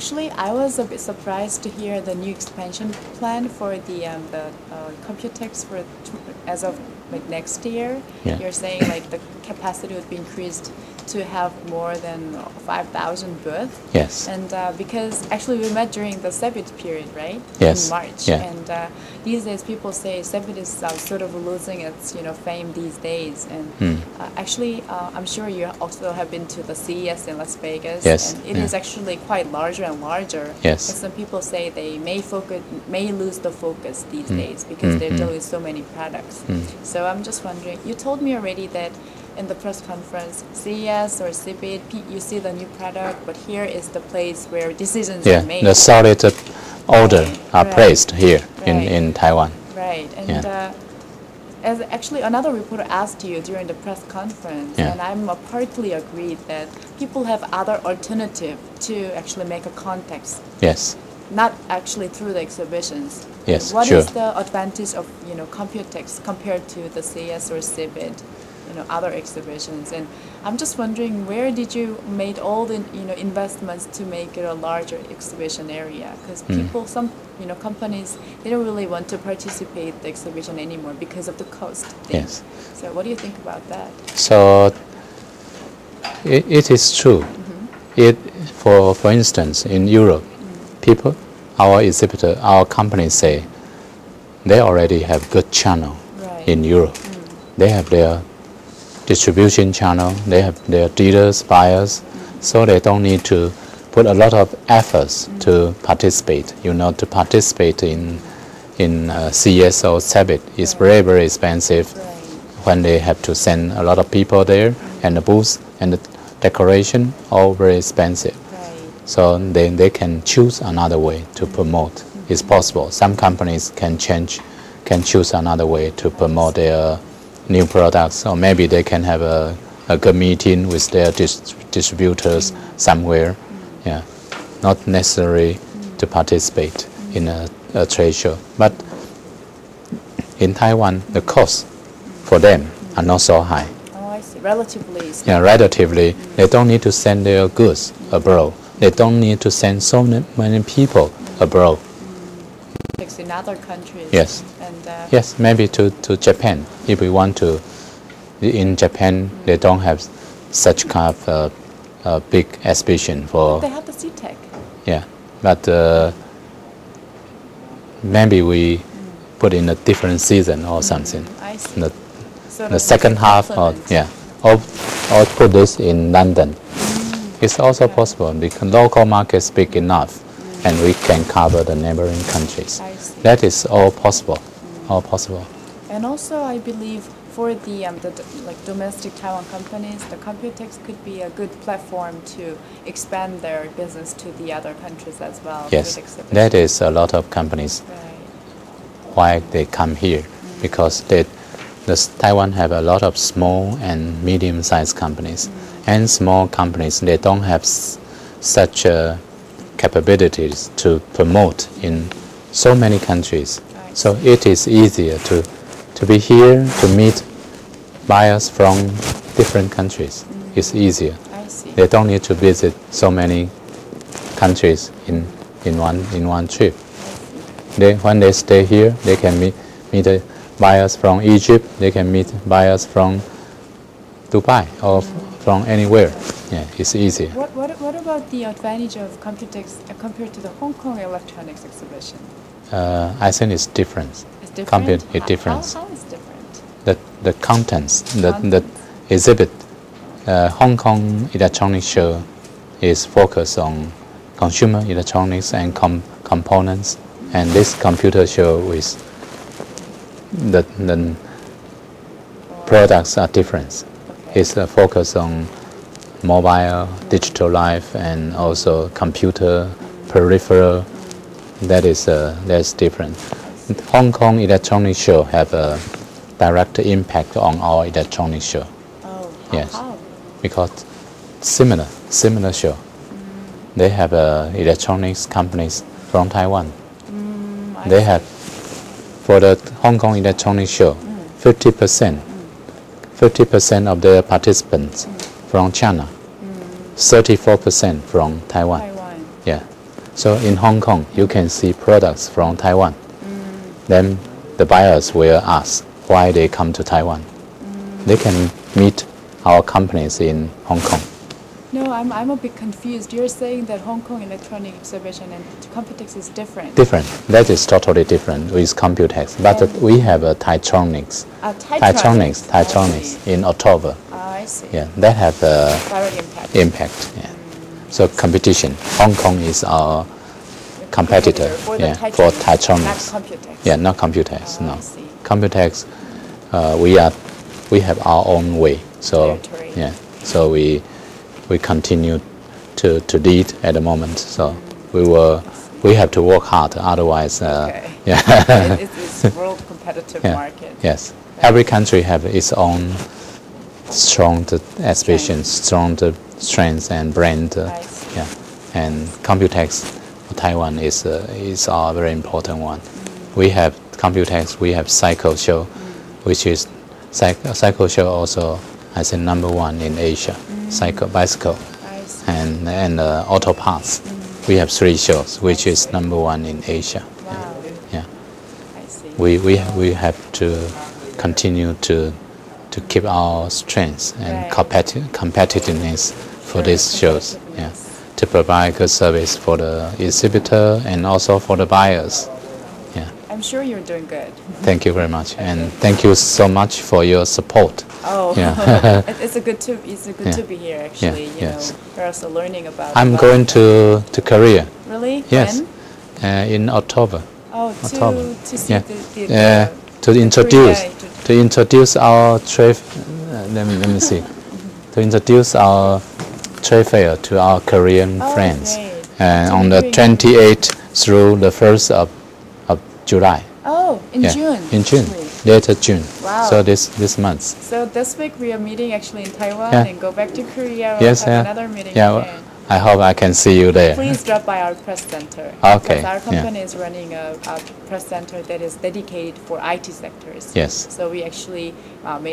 Actually, I was a bit surprised to hear the new expansion plan for the Computex for as of like next year. Yeah. You're saying like the capacity would be increased to have more than 5,000 booths. Yes. And because actually we met during the CeBIT period, right? Yes. In March. Yeah. And these days people say CeBIT is sort of losing its fame these days. And actually, I'm sure you also have been to the CES in Las Vegas. Yes. And it is actually quite larger and larger. Yes. And some people say they may lose the focus these days because they're dealing with so many products. So I'm just wondering, you told me already that in the press conference, CES or CeBIT, you see the new product, but here is the place where decisions are made. The solid order are Right. placed here Right. in Taiwan. Right, and as actually another reporter asked you during the press conference, and I'm partly agreed that people have other alternative to actually make a context. Yes. Not actually through the exhibitions. Yes, What sure. is the advantage of Computex compared to the CES or CeBIT, other exhibitions? And I'm just wondering, where did you made all the investments to make it a larger exhibition area? Because people, some companies, they don't really want to participate in the exhibition anymore because of the cost thing. Yes. So what do you think about that? So it is true. For instance, in Europe, people, our exhibitor, our companies say they already have good channel in Europe. They have their distribution channel, they have their dealers, buyers, so they don't need to put a lot of efforts to participate. To participate in CES or CeBIT is very, very expensive when they have to send a lot of people there, and the booths and the decoration all very expensive. So they can choose another way to promote. It's possible. Some companies can choose another way to promote their new products, or maybe they can have a good meeting with their distributors somewhere. Yeah, not necessary to participate in a trade show. But in Taiwan, the costs for them are not so high. Oh, I see. Relatively. Yeah, relatively, they don't need to send their goods abroad. They don't need to send so many people abroad. In other countries. Yes. And yes, maybe to Japan. If we want to, in Japan, they don't have such kind of big exhibition for. They have the CTEC. Yeah, but maybe we put in a different season or something. I see. The second half, or put this in London. It's also possible because local market is big enough, and we can cover the neighboring countries. I see. That is all possible. All possible. And also, I believe for the domestic Taiwan companies, the Computex could be a good platform to expand their business to the other countries as well. Yes, that is a lot of companies why they come here, because Taiwan have a lot of small and medium-sized companies, and small companies, they don't have such capabilities to promote in so many countries. So it is easier to be here to meet buyers from different countries. It's easier. I see. They don't need to visit so many countries in one trip. When they stay here, they can meet buyers from Egypt. They can meet buyers from Dubai or from anywhere. Yeah, it's easier. What about the advantage of Computex compared to the Hong Kong Electronics Exhibition? I think it's different. It's different? It's different. How is different? The contents, the exhibit, Hong Kong Electronics Show is focused on consumer electronics and components, and this computer show is the products are different. Okay. It's focused on mobile, digital life, and also computer peripheral. That's different. Hong Kong Electronics Show have a direct impact on our electronics show. Oh, yes, how? because similar show. They have electronics companies from Taiwan. They have, for the Hong Kong Electronics Show, 50% of their participants from China, 34% from Taiwan. Taiwan. Yeah, So in Hong Kong, you can see products from Taiwan. Then the buyers will ask why they come to Taiwan. They can meet our companies in Hong Kong. No, I'm a bit confused. You're saying that Hong Kong Electronic Exhibition and Computex is different. Different. That is totally different with Computex. But we have a Taitronics. Taitronics in October. I see. Yeah, that have a Direct impact. impact. Yeah. So competition. Hong Kong is our competitor. For Yeah, the for Taitronics, Taitronics. not Computex. Yeah, not Computex. Oh, No. I see. Computex, we have our own way. So Territory. yeah, so we continue to lead at the moment. So we have to work hard. Otherwise, Okay. yeah. It's a world competitive Yeah. market. Yes. Every country have its own strong exhibitions, strong strengths and brand. I see. Yeah. And Computex for Taiwan is a very important one. We have Computex. We have Cycle Show, which is Cycle Show also. I think #1 in Asia. Bicycle, I see. and auto parts. We have 3 shows, which is #1 in Asia. Wow. Yeah. I see. We have to continue to keep our strengths and Right. competitiveness for Sure, these shows. Yeah. competitiveness. To provide good service for the exhibitor and also for the buyers. Yeah. I'm sure you're doing good. Thank you very much, and thank you so much for your support. Oh, Yeah. it's good to be here. Actually, you yes. know, we're also learning about. I'm about going to Korea. Really? Yes. When? In October. Oh, October. to see Yeah. the To introduce Korea, to introduce our trade. Let me see. To introduce our trade fair to our Korean Oh, friends, great. and To on the bring- 28th through the 1st of July. Oh, in Yeah, June. in June, actually. later June. Wow. So this month. So this week we are meeting actually in Taiwan Yeah. and go back to Korea. We'll Yes, have yeah. another meeting Yeah, again. I hope I can see you there. Please drop by our press center. Okay, Because our yeah. company is running a press center that is dedicated for IT sectors. Yes. So we actually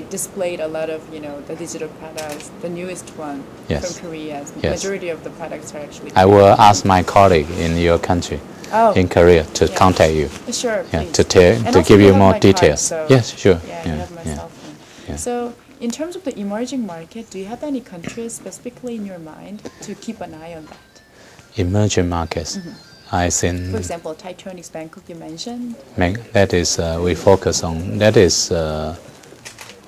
displayed a lot of the digital products, the newest one Yes. from Korea. Yes. Majority of the products are actually. I will ask my colleague in your country, Oh. in Korea, to Yeah. contact you. Sure, Yeah, please. And to also give you have more my card, details. so- Yes, sure. Yeah, you have my cell phone. Yeah. So, in terms of the emerging market, do you have any countries specifically in your mind to keep an eye on that? Emerging markets. I think For example, Taitronics Bangkok you mentioned. that is we focus on. That is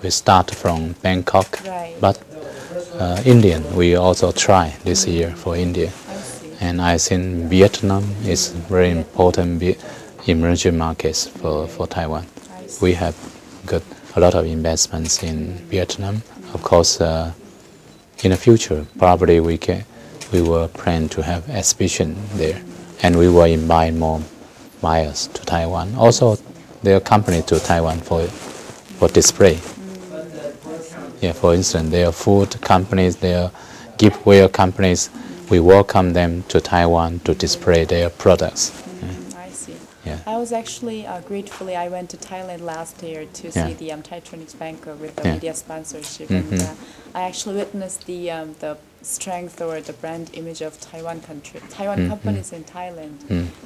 we start from Bangkok, Right. but Indian we also try this year for India, I see. and I think Vietnam is very important emerging markets for Taiwan. I see. We have got a lot of investments in Vietnam. Of course, in the future, probably we will plan to have exhibition there, and we will invite more buyers to Taiwan. Also, their company to Taiwan for display. Yeah, for instance, their food companies, their giftware companies, we welcome them to Taiwan to display their products. I see. Yeah. I was actually gratefully I went to Thailand last year to Yeah. see the Taitronics Bangkok with the Yeah. media sponsorship, Mhm. and I actually witnessed the strength or the brand image of Taiwan companies in Thailand,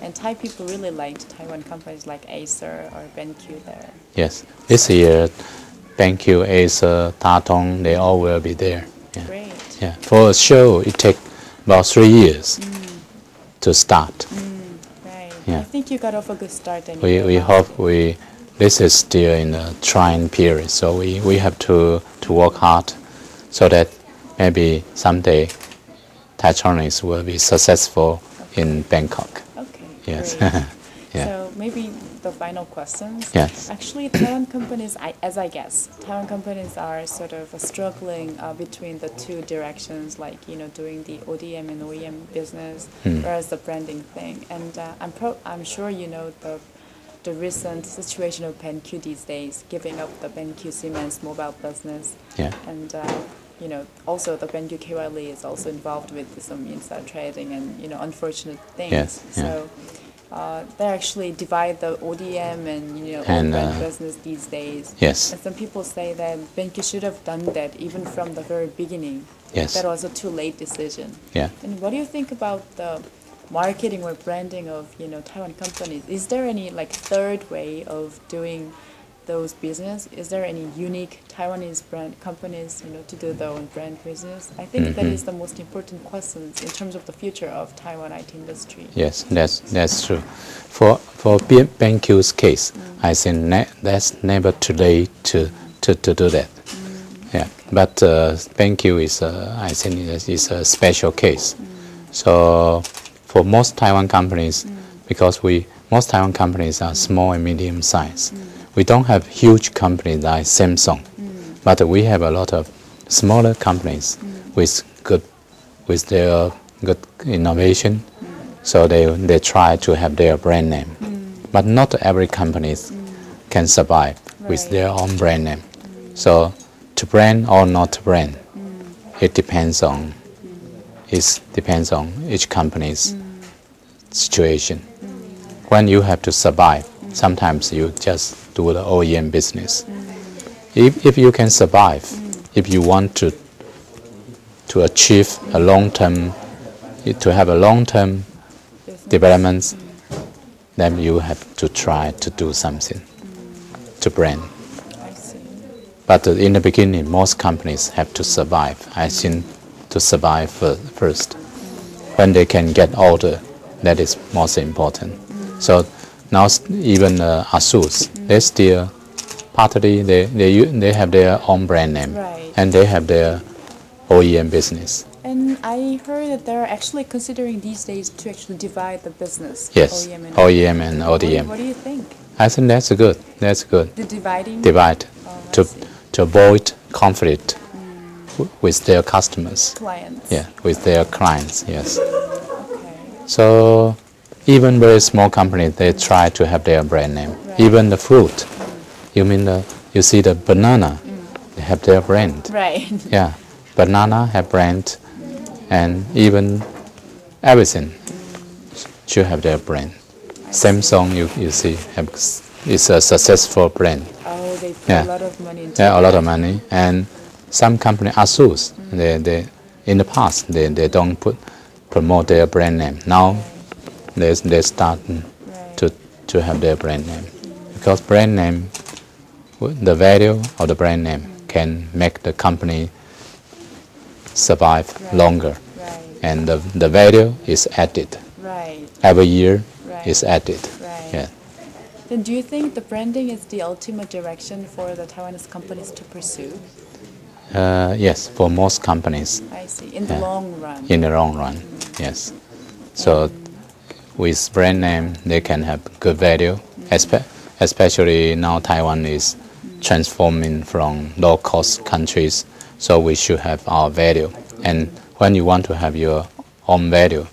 and Thai people really liked Taiwan companies like Acer or BenQ there. Yes, this year, BenQ, Acer, Tatong, they all will be there. Yeah. Great. Yeah. For a show, it takes about 3 years to start. Right. Yeah. I think you got off a good start. Anyway. We hope this is still in a trying period, so we have to work hard so that maybe someday Taitronics will be successful in Bangkok. Okay. Yes. Great. Yeah. So maybe the final questions. Yes. Actually, Taiwan companies, as I guess, Taiwan companies are sort of struggling between the two directions, like doing the ODM and OEM business, whereas the branding thing. And I'm sure you know the recent situation of BenQ these days, giving up the BenQ Siemens mobile business. Yeah. And also the BenQ KY Lee is also involved with some inside trading and unfortunate things. Yes, yeah. So they actually divide the ODM and And, brand business these days. Yes. And some people say that BenQ should have done that even from the very beginning. Yes. That was a too late decision. Yeah. And what do you think about marketing or branding of Taiwan companies. Is there any like third way of doing those business? Is there any unique Taiwanese brand companies to do their own brand business? I think that is the most important questions in terms of the future of Taiwan IT industry. Yes, that's true. For BenQ's case, I think that's never too late to do that. Yeah, but BenQ is I think is a special case. So for most Taiwan companies, because most Taiwan companies are small and medium size, we don't have huge companies like Samsung, but we have a lot of smaller companies with their good innovation. So they try to have their brand name, but not every company can survive with their own brand name. So to brand or not to brand, it depends on each company's situation. When you have to survive, sometimes you just do the OEM business. If you can survive, if you want to achieve a long-term, to have a long-term development, then you have to try to do something to brand. I see. But in the beginning, most companies have to survive. I think to survive first. When they can get older, that is most important. So now even ASUS, they still partly they have their own brand name, Right. and they have their OEM business. And I heard that they're actually considering these days to actually divide the business. Yes, OEM and OEM and ODM. What do you think? I think that's good. That's good. The dividing? Divide I see. to avoid conflict with their customers. Clients. Yeah, with their clients. Yes. Okay. So even very small companies, they try to have their brand name. Right. Even the fruit, you see the banana, they have their brand. Right. Yeah, banana have brand, and even everything should have their brand. Samsung, you see, is a successful brand. Oh, they put Yeah. a lot of money into Yeah, a lot that. of money. And some company, ASUS, they in the past they don't promote their brand name. Now they start Right. to have their brand name, because brand name, the value of the brand name can make the company survive Right. longer, Right. and the value is added Right. every year. Right. Is added. Right. Yeah. Then do you think the branding is the ultimate direction for the Taiwanese companies to pursue? Yes, for most companies I see. In the Yeah. long run. in the long run. Yes. So with brand name, they can have good value, especially now Taiwan is transforming from low-cost countries, so we should have our value. And when you want to have your own value,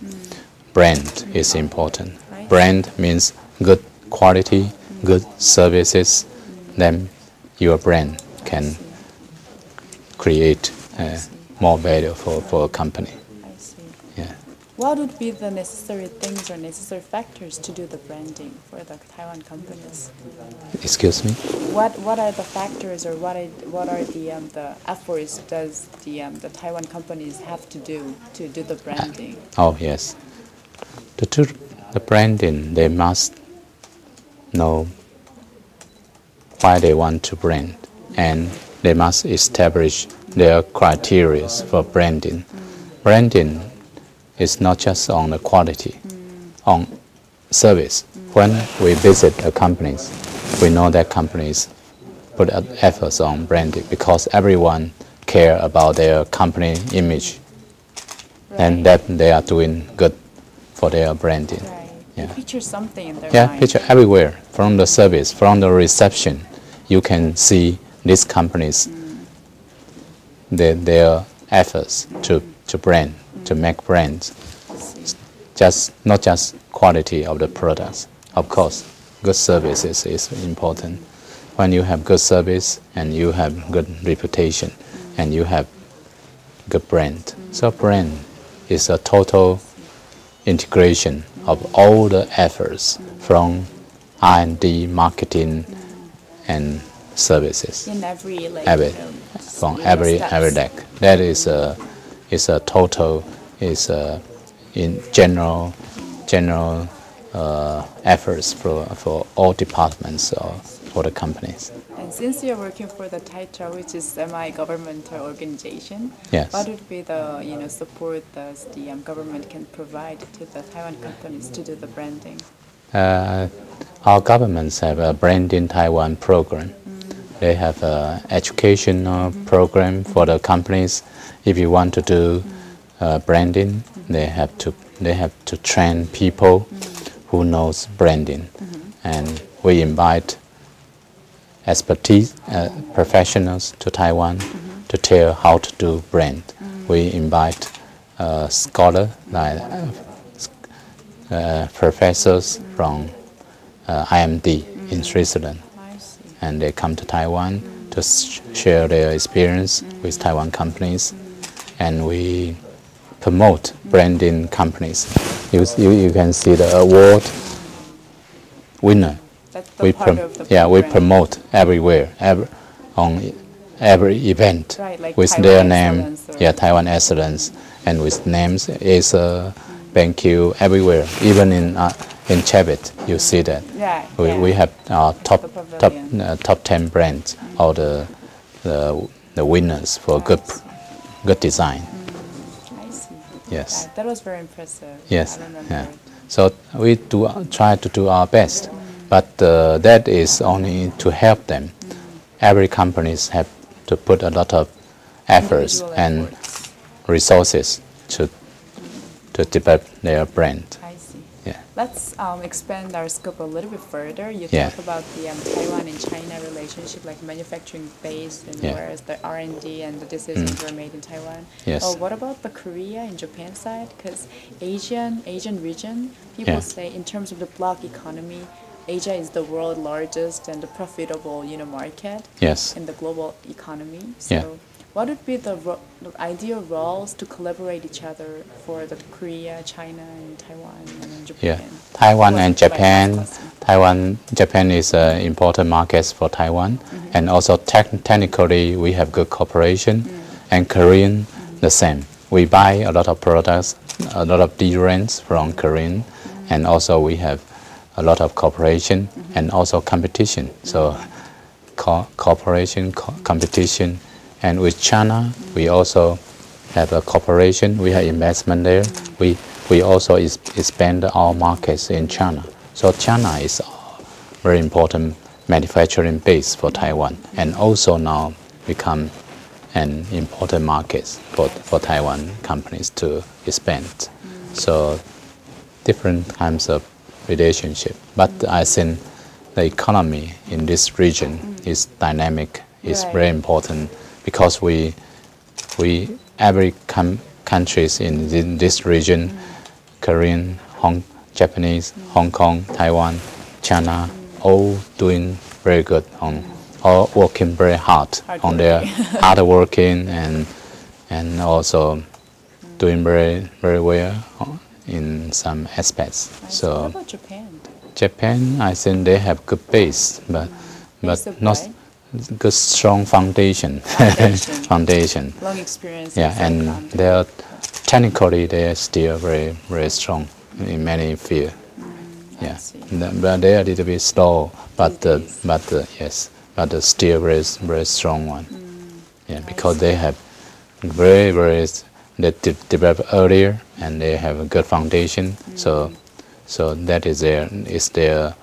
brand is important. Right. Brand means good quality, good services, then your brand can create more value for a company. I see. Yeah. What would be the necessary things or necessary factors to do the branding for the Taiwan companies? Excuse me? What are the factors or what are the efforts does the Taiwan companies have to do the branding? Oh, yes. The branding, they must know why they want to brand, and they must establish their criteria for branding. Branding is not just on the quality, on service. When we visit a companies, we know that companies put efforts on branding because everyone care about their company image, and that they are doing good for their branding. Right. Yeah. They picture something in their Yeah, mind. picture everywhere, from the service, from the reception, you can see these companies, their efforts to brand, to make brands. I see. Not just quality of the products. Of course, good services is important. When you have good service and you have good reputation and you have good brand. So brand is a total integration of all the efforts from R&D, marketing, and services. In every From every deck. That is a total, in general general efforts for all departments or the companies. And since you're working for the TAITRA, which is semi-governmental organization, Yes. what would be the support that the government can provide to the Taiwan companies to do the branding? Our governments have a Brand in Taiwan program. They have an educational program for the companies. If you want to do branding, they have to train people who knows branding, and we invite expertise professionals to Taiwan to tell how to do brand. We invite scholars like professors from IMD in Switzerland, I see. and they come to Taiwan to share their experience with Taiwan companies, and we promote branding companies. You can see the award winner. That's the part of the we program. promote everywhere, on every event, Right, like with Taiwan their name. Excellence or- Taiwan Excellence, and with names is BenQ everywhere. Even in Chebit, you see that. Yeah, We have our The pavilion. top 10 brands, all the winners for good design. I see. Yes. That was very impressive. Yes. I remember Yeah. it. So we try to do our best, but that is only to help them. Every companies have to put a lot of efforts Individual and efforts. resources to develop their brand. I see. Yeah. Let's expand our scope a little bit further. You Yeah. talk about the Taiwan and China relationship, like manufacturing base, and Yeah. whereas the R&D and the decisions were made in Taiwan. Yes. What about the Korea and Japan side? Because Asian region, people Yeah. say in terms of the block economy, Asia is the world's largest and the profitable market Yes. in the global economy. So Yeah. what would be the ideal roles to collaborate each other for the Korea, China, and Taiwan and Japan? Taiwan Was and my last Japan. question. Japan is important markets for Taiwan, and also technically we have good cooperation. And Korean, the same. We buy a lot of products, a lot of DRAMs from Korean, and also we have a lot of cooperation and also competition. So cooperation, competition, and with China we also have a cooperation. We have investment there. We also expand our markets in China. So China is a very important manufacturing base for Taiwan, and also now become an important market for Taiwan companies to expand. So different kinds of relationship. But I think the economy in this region is dynamic, is Right. very important, because every countries in this region, Korean, Japanese, Hong Kong, Taiwan, China, all doing very good all working very hard on their hard working and also doing very very well in some aspects. What So about Japan? Japan, I think they have good base, but Base of not what? good strong foundation. Foundation. Foundation. Long experience. Yeah, in and Silicon. they're technically they are still very very strong in many fields. Yeah, see. but they are a little bit slow, but These yes, but still very strong one. Yeah, because they have they develop earlier and they have a good foundation. So that is their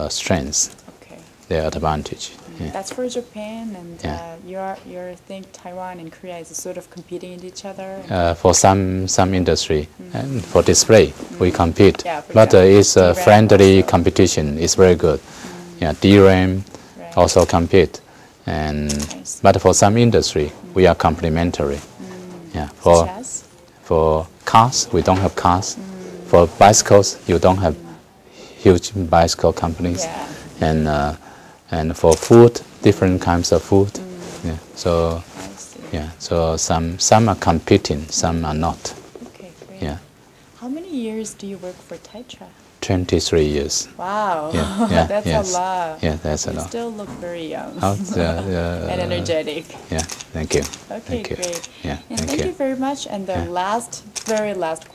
strength, Okay. their advantage. Yeah. That's for Japan, and Yeah. you think Taiwan and Korea is sort of competing with each other? For some industry and for display, we compete, Yeah, for but example, it's a DRAM friendly also. competition. It's very good. Yeah, DRAM Right. also compete, and see. but for some industry, we are complementary. Yeah, Such as? for cars, we don't have cars. For bicycles, you don't have huge bicycle companies, Yeah. and for food, different kinds of food. Yeah, so. I see. Yeah, so some are competing, some are not. Okay, great. Yeah, How many years do you work for TAITRA? 23 years. Wow. Yeah, That's yes. a lot. Yeah, that's a You lot. still look very young And and energetic. Yeah, thank you. Okay, Thank you. great. Yeah, And thank thank you. you very much. And the Yeah. last very last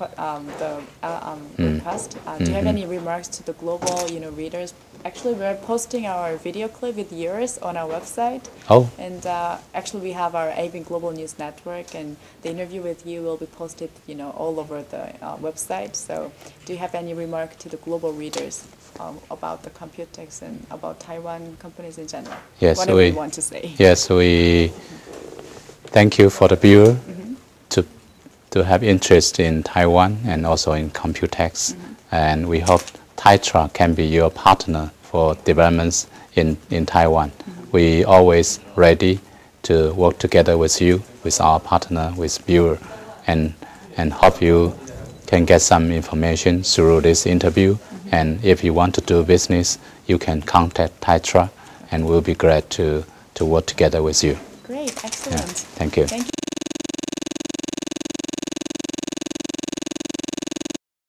request. Do you have any remarks to the global, readers? Actually, we're posting our video clip with yours on our website. Oh, And actually, we have our ABIN Global News Network, and the interview with you will be posted, all over the website. So, do you have any remark to the global readers about the Computex and about Taiwan companies in general? yes, Whatever you want to say. Yes, we thank you for the viewer to have interest in Taiwan and also in Computex, and we hope Taitra can be your partner for developments in Taiwan. We always ready to work together with you, with our partner, with viewer, and hope you can get some information through this interview. And if you want to do business, you can contact Taitra, and we'll be glad to work together with you. Great, excellent. Thank you. Thank you.